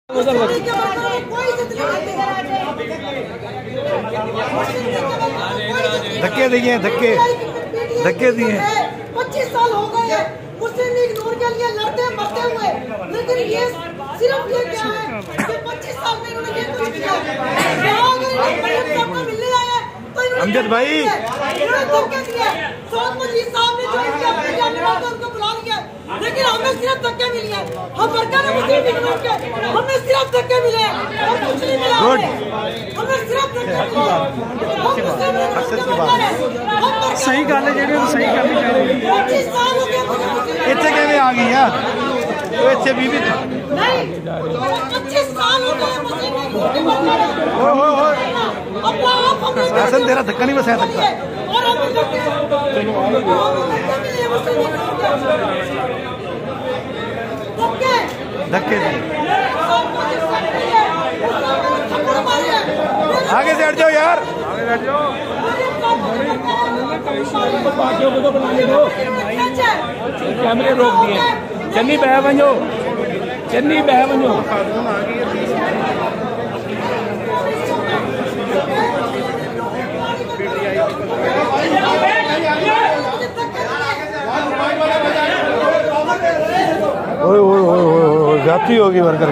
धक्के दिए, धक्के दिए। 25 साल हो गए मुस्लिम लीग नूर के लिए लड़ते मरते हुए, लेकिन ये सिर्फ ये क्या है कि 25 साल में इन्होंने ये कुछ किया। मिलने आए तो अमजद भाई धक्के दिए। सोच मजीद साहब ने जो किया उनको बुला लिया, लेकिन हमें सिर्फ धक्के मिले। हम वर्कर मुस्लिम लीग नूर के, हमें सिर्फ धक्के मिले और कुछ नहीं मिला। हमें सिर्फ धक्के मिले। सही गल है, सही करनी चाहिए। 25 साल हो गए इतने कैसे आ गई है तो इतने बीबी नहीं, 25 साल हो गए मुस्लिम लीग नूर के वर्कर। शासन तेरा धक्का नहीं बसा सकता। और हमें धक्के मिले मुस्लिम लीग नूर के। धक्के आगे से हट जाओ यार, आगे हट जाओ। पार्टियों को तो बनाने दो, कैमरे रोक दिए। चन्नी बह वञो, चन्नी बह वञो। ओए ओए ओए ओए, जाती होगी वर्कर।